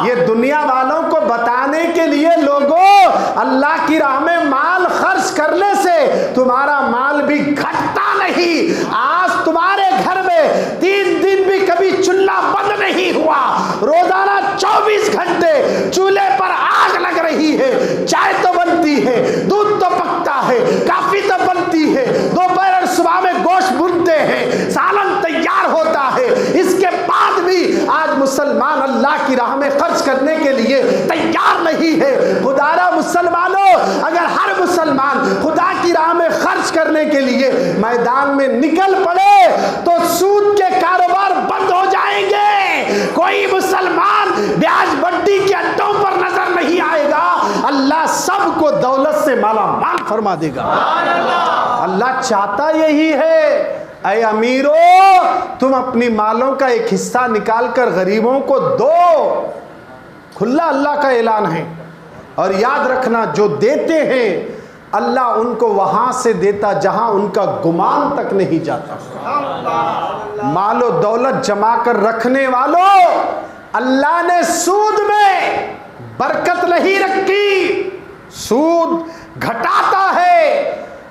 ये दुनिया वालों को बताने के लिए लोगों, अल्लाह की राह में माल खर्च करने से तुम्हारा माल भी घटता नहीं। आज तुम्हारे घर में 3 दिन भी कभी चूल्हा बंद नहीं हुआ, रोजाना 24 घंटे चूल्हे पर आग लग रही है, चाय तो बनती है, दूध तो पकता है, काफी तो बनती है, दोपहर और सुबह में गोश्त भूनते हैं, सालन तैयार होता है। इसके बाद भी आज मुसलमान अल्लाह की राह में खर्च करने के लिए तैयार नहीं है। खुदारा मुसलमानों, अगर हर मुसलमान खुदा की राह में खर्च करने के लिए मैदान में निकल पड़े तो सूद के कारोबार बंद हो जाएंगे। कोई मुसलमान ब्याज बड्डी के अड्डों पर नजर नहीं आएगा। अल्लाह सबको दौलत से माला माल फरमा देगा। अल्लाह चाहता यही है। ऐ अमीरों, तुम अपनी मालों का एक हिस्सा निकाल कर गरीबों को दो। खुला अल्लाह का ऐलान है। और याद रखना, जो देते हैं अल्लाह उनको वहां से देता जहां उनका गुमान तक नहीं जाता। मालो दौलत जमा कर रखने वालों, अल्लाह ने सूद में बरकत नहीं रखी। सूद घटाता है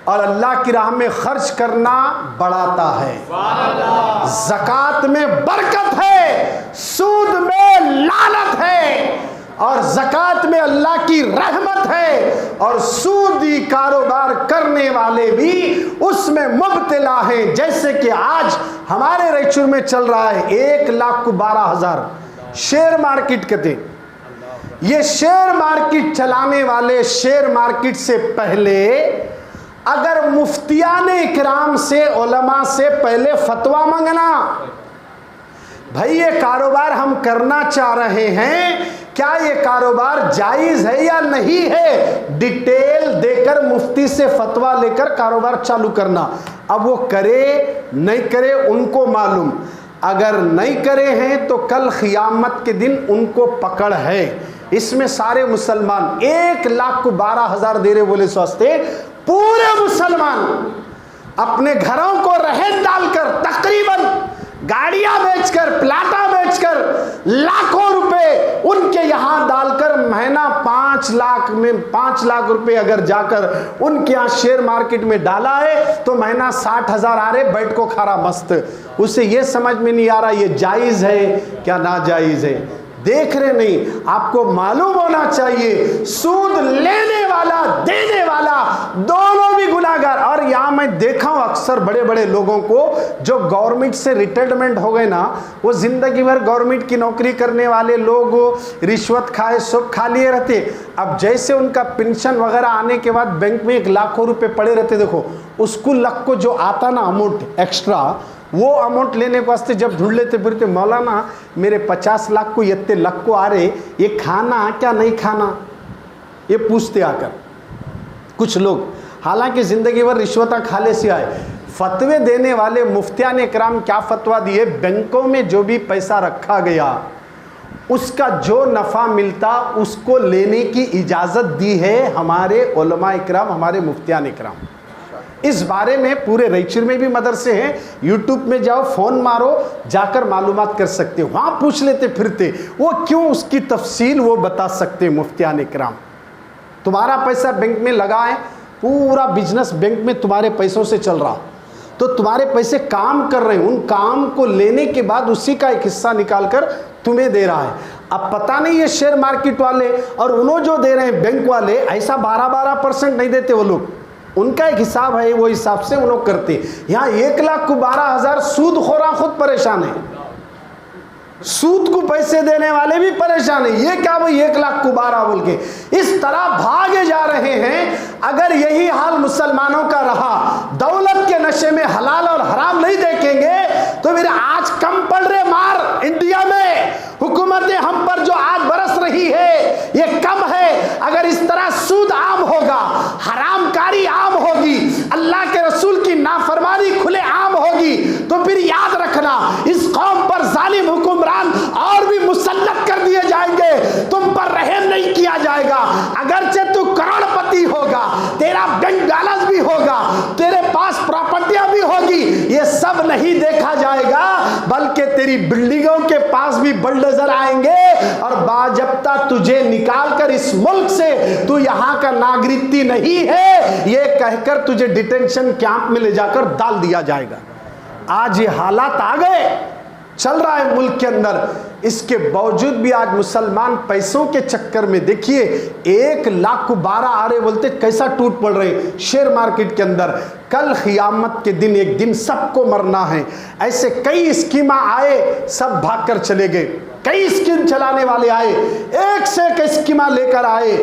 और अल्लाह की राह में खर्च करना बढ़ाता है। ज़कात में बरकत है, सूद में लानत है। और ज़कात में अल्लाह की रहमत है और सूदी कारोबार करने वाले भी उसमें मुब्तला हैं। जैसे कि आज हमारे रायचूर में चल रहा है 1,12,000 शेयर मार्केट कहते। ये शेयर मार्केट चलाने वाले, शेयर मार्केट से पहले अगर मुफ्तियाने इकराम से, उलमा से पहले फतवा मांगना, भाई ये कारोबार हम करना चाह रहे हैं, क्या ये कारोबार जायज़ है या नहीं है, डिटेल देकर मुफ्ती से फतवा लेकर कारोबार चालू करना। अब वो करे नहीं करे उनको मालूम। अगर नहीं करे हैं तो कल क़ियामत के दिन उनको पकड़ है। इसमें सारे मुसलमान 1,12,000 दे रहे बोले सस्ते, पूरे मुसलमान अपने घरों को रहन डालकर, तकरीबन गाड़ियां बेचकर, प्लाटा बेचकर, लाखों रुपए उनके यहां डालकर महीना 5 लाख में 5 लाख रुपए अगर जाकर उनके यहां शेयर मार्केट में डाला है तो महीना 60,000 आ रहे, बैठ को खारा मस्त। उसे ये समझ में नहीं आ रहा ये जायज है क्या नाजायज है। देख रहे नहीं, आपको मालूम होना चाहिए सूद लेने वाला, देने वाला दोनों भी गुनाहगार। और यहाँ मैं देखा हूँ अक्सर बड़े बड़े लोगों को जो गवर्नमेंट से रिटायरमेंट हो गए ना, वो जिंदगी भर गवर्नमेंट की नौकरी करने वाले लोग रिश्वत खाए, सब खा लिए रहते। अब जैसे उनका पेंशन वगैरह आने के बाद बैंक में 1,00,000 रुपए पड़े रहते, देखो उसको लक को जो आता ना अमाउंट एक्स्ट्रा, वो अमाउंट लेने के वास्ते जब ढूंढ लेते फिरते, मौलाना मेरे 50 लाख को इतने लाख को आ रहे, ये खाना क्या नहीं खाना, ये पूछते आकर कुछ लोग। हालांकि ज़िंदगी भर रिश्वता खाले से आए। फतवे देने वाले मुफ्तियान इकराम क्या फतवा दिए, बैंकों में जो भी पैसा रखा गया उसका जो नफ़ा मिलता उसको लेने की इजाज़त दी है हमारे उलमा इकराम, हमारे मुफ्तियान इकराम। इस बारे में पूरे रायचूर में भी मदरसे हैं, यूट्यूब में जाओ, फ़ोन मारो, जाकर मालूमात कर सकते हो, वहाँ पूछ लेते फिरते, वो क्यों उसकी तफसील वो बता सकते मुफ्तियान इकराम। तुम्हारा पैसा बैंक में लगा है, पूरा बिजनेस बैंक में तुम्हारे पैसों से चल रहा, तो तुम्हारे पैसे काम कर रहे हैं, उन काम को लेने के बाद उसी का एक हिस्सा निकाल कर तुम्हें दे रहा है। अब पता नहीं ये शेयर मार्केट वाले और उन्होंने जो दे रहे हैं बैंक वाले, ऐसा 12% नहीं देते वो लोग, उनका एक हिसाब है, वो हिसाब से वो लोग करते। यहाँ 1,12,000 सूद खोरा खुद परेशान है, सूद को पैसे देने वाले भी परेशान है। ये क्या भाई 1,12,000 बोल के इस तरह भागे जा रहे हैं। अगर यही हाल मुसलमानों का रहा, दौलत के नशे में हलाल और हराम नहीं देखेंगे तो फिर आज कम पड़ रहे मार इंडिया में, हुकूमतें हम पर जो आज बरस रही है ये कम है। अगर इस तरह सूद आम होगा, हरामकारी आम होगी, अल्लाह के रसूल की नाफरमानी खुले आम होगी, तो फिर याद रखना इस कौम पर जालिम हुक्मरान और भी मुसल्लत कर दिए जाएंगे, तुम पर रहम नहीं किया जाएगा। अगरचे तू करोड़पति होगा, तेरा बैंक बैलेंस भी होगा, तेरे पास प्रॉपर्टियां भी होगी, ये सब नहीं देखा जाएगा, बल्कि तेरी बिल्डिंगों के पास भी बुलडोजर आएंगे, और बाजब्ता तुझे निकाल कर इस मुल्क से तू यहाँ का नागरिकती नहीं है ये कहकर तुझे डिटेंशन कैंप में ले जाकर डाल दिया जाएगा। आज ये हालात आ गए, चल रहा है मुल्क के अंदर। इसके बावजूद भी आज मुसलमान पैसों के चक्कर में देखिए 1,12,000 आ रहे बोलते कैसा टूट पड़ रहे शेयर मार्केट के अंदर। कल क़यामत के दिन एक दिन सबको मरना है। ऐसे कई स्कीम आए, सब भागकर चले गए। कई स्कीम चलाने वाले आए, एक से एक स्कीमा लेकर आए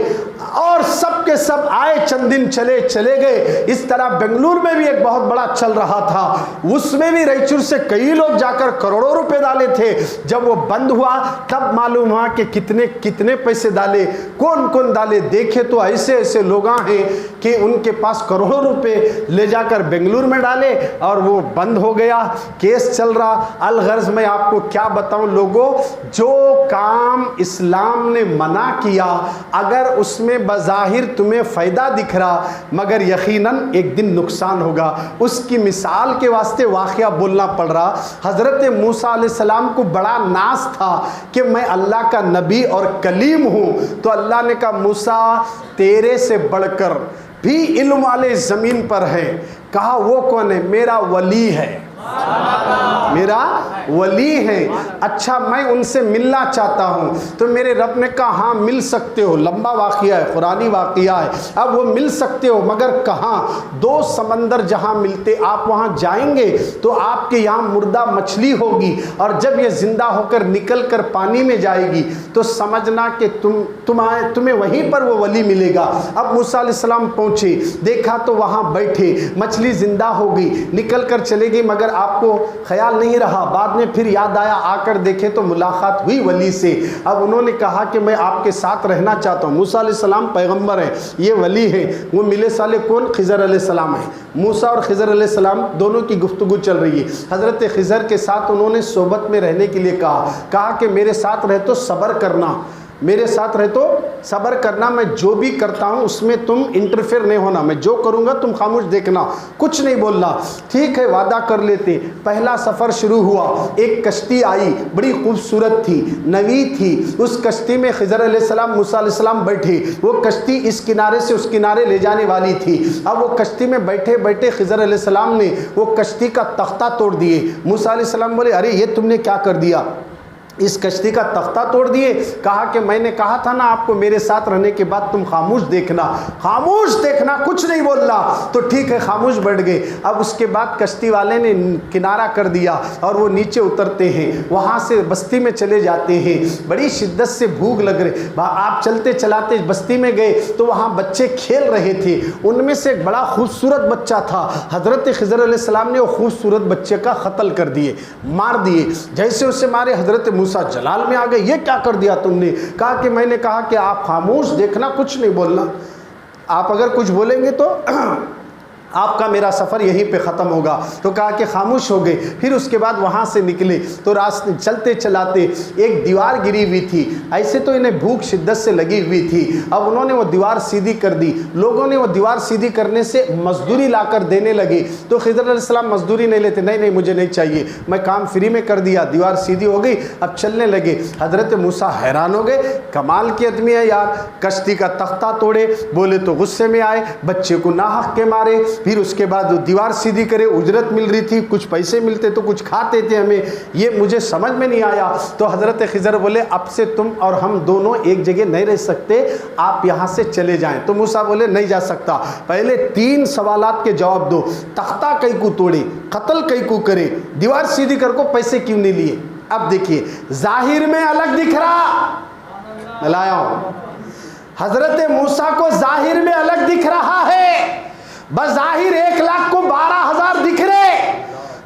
और सब के सब आए, चंद दिन चले गए। इस तरह बेंगलुरु में भी एक बहुत बड़ा चल रहा था, उसमें भी रायचूर से कई लोग जाकर करोड़ों रुपए डाले थे। जब वो बंद हुआ तब मालूम हुआ कि कितने कितने पैसे डाले, कौन कौन डाले। देखे तो ऐसे ऐसे लोग हैं कि उनके पास करोड़ों रुपए ले जाकर बेंगलुरु में डाले और वो बंद हो गया, केस चल रहा। अलगर्ज मैं आपको क्या बताऊं लोगों, जो काम इस्लाम ने मना किया अगर उसमें बज़ाहिर तुम्हें फ़ायदा दिख रहा मगर यकीनन एक दिन नुकसान होगा। उसकी मिसाल के वास्ते वाक़या बोलना पड़ रहा। हज़रत मूसा अलैहिस्सलाम को बड़ा नाज था कि मैं अल्लाह का नबी और कलीम हूँ। तो अल्लाह ने कहा मूसा तेरे से बढ़कर भी इल्म वाले ज़मीन पर है। कहा वो कौन है? मेरा वली है, मेरा वली है। अच्छा मैं उनसे मिलना चाहता हूँ। तो मेरे रब ने कहा हाँ मिल सकते हो, लंबा वाक़या है, कुरानी वाक़या है। अब वो मिल सकते हो मगर कहाँ? 2 समंदर जहाँ मिलते आप वहाँ जाएंगे तो आपके यहाँ मुर्दा मछली होगी और जब ये ज़िंदा होकर निकल कर पानी में जाएगी तो समझना कि तुम्हें वहीं पर वो वली मिलेगा। अब मूसा अलैहिस्सलाम पहुँचे, देखा तो वहाँ बैठे, मछली ज़िंदा हो गई, निकल कर चलेगी मगर आपको ख्याल नहीं रहा। बाद में फिर याद आया, आकर देखे तो मुलाकात हुई वली से। अब उन्होंने कहा कि मैं आपके साथ रहना चाहता हूँ। मूसा अलैहिस्सलाम पैगंबर है, ये वली है। वो मिले साले कौन? खिज़र अलैहिस्सलाम है। मूसा और खिज़र अलैहिस्सलाम दोनों की गुफ्तगू चल रही है। हज़रत खिज़र के साथ उन्होंने सोबत में रहने के लिए कहा कि मेरे साथ रहे तो सब्र करना, मेरे साथ रहे तो सब्र करना, मैं जो भी करता हूँ उसमें तुम इंटरफेयर नहीं होना, मैं जो करूँगा तुम खामोश देखना, कुछ नहीं बोलना। ठीक है वादा कर लेते। पहला सफ़र शुरू हुआ, एक कश्ती आई, बड़ी खूबसूरत थी, नवी थी। उस कश्ती में खिज़र अलैहिस्सलाम मूसा अलैहिस्सलाम बैठे। वो कश्ती इस किनारे से उस किनारे ले जाने वाली थी। अब वो कश्ती में बैठे बैठे खिज़र अलैहिस्सलाम ने वो कश्ती का तख्ता तोड़ दिए। मूसा अलैहिस्सलाम बोले अरे ये तुमने क्या कर दिया? इस कश्ती का तख्ता तोड़ दिए। कहा कि मैंने कहा था ना आपको मेरे साथ रहने के बाद तुम खामोश देखना, खामोश देखना, कुछ नहीं बोलना। तो ठीक है खामोश बैठ गए। अब उसके बाद कश्ती वाले ने किनारा कर दिया और वो नीचे उतरते हैं, वहाँ से बस्ती में चले जाते हैं। बड़ी शिद्दत से भूख लग रही, आप चलते चलाते बस्ती में गए तो वहाँ बच्चे खेल रहे थे। उनमें से एक बड़ा खूबसूरत बच्चा था। हज़रत खिज़र अलैहिस्सलाम ने वो खूबसूरत बच्चे का कत्ल कर दिए, मार दिए। जैसे उसे मारे हज़रत मूसा जलाल में आ गए, ये क्या कर दिया तुमने? कहा कि मैंने कहा कि आप खामोश देखना, कुछ नहीं बोलना, आप अगर कुछ बोलेंगे तो आपका मेरा सफ़र यहीं पे ख़त्म होगा। तो कहा कि खामोश हो गए। फिर उसके बाद वहाँ से निकले तो रास्ते चलते चलाते एक दीवार गिरी हुई थी। ऐसे तो इन्हें भूख शिद्दत से लगी हुई थी। अब उन्होंने वो दीवार सीधी कर दी। लोगों ने वो दीवार सीधी करने से मजदूरी लाकर देने लगे। तो खिज़र अलैहिस्सलाम मजदूरी नहीं लेते, नहीं नहीं मुझे नहीं चाहिए, मैं काम फ्री में कर दिया। दीवार सीधी हो गई, अब चलने लगे। हज़रत मूसा हैरान हो गए, कमाल की आदमी है यार, कश्ती का तख्ता तोड़े, बोले तो गुस्से में आए, बच्चे को नाहक के मारे। फिर उसके बाद दीवार सीधी करे, उजरत मिल रही थी, कुछ पैसे मिलते तो कुछ खाते थे हमें, ये मुझे समझ में नहीं आया। तो हज़रत खिज़र बोले अब से तुम और हम दोनों एक जगह नहीं रह सकते, आप यहाँ से चले जाएं। तो मूसा बोले नहीं जा सकता, पहले 3 सवालात के जवाब दो। तख्ता कई को तोड़े, कत्ल कई को करे, दीवार सीधी कर को पैसे क्यों नहीं लिए? अब देखिए जाहिर में अलग दिख रहा, लाया हूँ हज़रत मूसा को जाहिर में अलग दिख रहा है, बज़ाहिर 1,00,000 को 12,000 दिख रहे,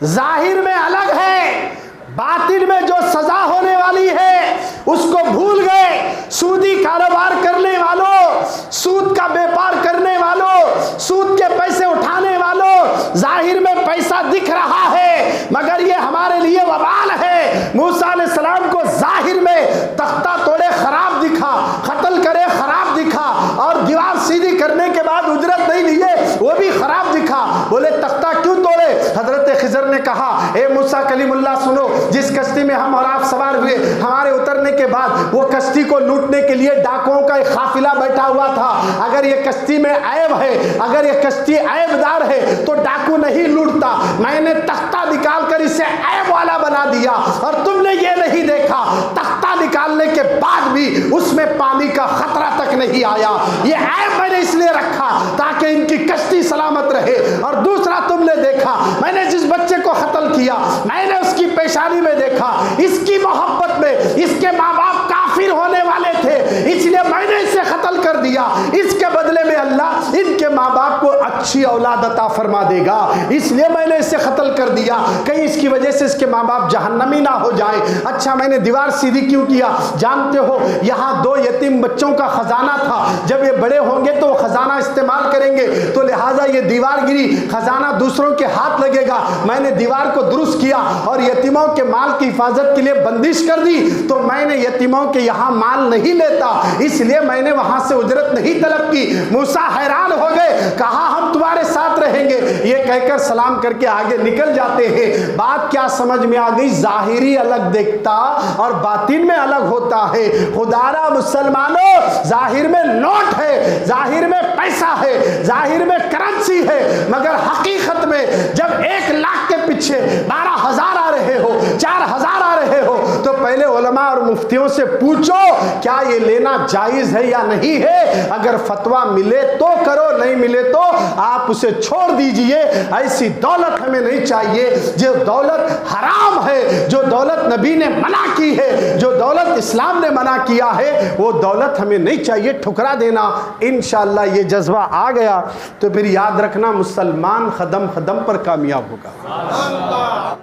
जाहिर में अलग है, बातिन में जो सजा होने वाली है उसको भूल गए। सूदी कारोबार करने वालों, सूद का व्यापार करने वालों, सूद के पैसे उठाने वालों, जाहिर में पैसा दिख रहा है मगर ये हमारे लिए वबाल है। मूसा अलैहिस्सलाम को जाहिर में तख्ता तोड़े खराब दिखा, कत्ल करे खराब दिखा, और दीवार सीधी करने के बाद उजरत नहीं लिए वो भी खराब दिखा। बोले तख्ता क्यों तोड़े? हजरत खिज़र ने कहा ए मूसा कलीमुल्लाह सुनो, जिस कश्ती में हम और आप सवार हुए, हमारे उतरने करने के बाद वो कश्ती को लूटने के लिए डाकुओं का एक काफिला बैठा हुआ था। अगर ये कश्ती में ऐब है, अगर ये कश्ती ऐबदार है तो डाकू नहीं लूटता। मैंने तख्ता निकालकर इसे ऐब वाला बना दिया और तुमने ये नहीं देखा तख्ता निकालने के बाद भी उसमें पानी का खतरा तक नहीं आया। ये ऐब मैंने इसलिए रखा ताकि इनकी कश्ती सलामत रहे। और दूसरा तुमने देखा मैंने जिस बच्चे को कत्ल किया, मैंने उसकी पेशानी में देखा इसकी मोहब्बत में इसके माँ बाप काफिर होने वाले थे, इसलिए मैंने इसे कत्ल कर दिया। इसके बदले में अल्लाह इनके माँ बाप को अच्छी औलाद अता फरमा देगा, इसलिए मैंने इसे कत्ल कर दिया, कहीं इसकी वजह से इसके माँ बाप जहन्नमी ना हो जाए। अच्छा मैंने दीवार सीधी क्यों किया जानते हो? यहाँ 2 यतीम बच्चों का खजाना था, जब ये बड़े होंगे तो वो खजाना इस्तेमाल करेंगे, तो लिहाजा ये दीवार गिरी, खजाना दूसरों के हाथ लगेगा। मैंने दीवार को दुरुस्त किया और यतीमों के माल की हिफाजत के लिए बंदिश कर दी, तो मैंने यतीमों के यहाँ माल नहीं लेता, इसलिए मैंने वहां से उजरत नहीं तलब की। मूसा हैरान हो गए, कहा हम तुम्हारे साथ रहेंगे, ये कहकर सलाम करके आगे निकल जाते हैं। बात क्या समझ में आ गई? जाहिरी अलग देखता और बातिन में अलग होता है। खुदारा मुसलमानों, जाहिर में नोट है, जाहिर में पैसा है, जाहिर में करेंसी है, मगर हकीकत में जब 1 लाख के पीछे 12,000 आ रहे हो, 4,000 आ रहे हो, तो पहले उलमा और मुफ्तियों से पूछो क्या ये लेना जायज है या नहीं है। अगर फतवा मिले तो करो, नहीं मिले तो आप उसे छोड़ दीजिए। ऐसी दौलत हमें नहीं चाहिए जो दौलत हराम है, जो दौलत नबी ने मना की है, जो दौलत इस्लाम ने मना किया है, वो दौलत हमें नहीं चाहिए, ठुकरा देना। इंशाअल्लाह ये जज्बा आ गया तो फिर याद रखना मुसलमान कदम कदम पर कामयाब होगा।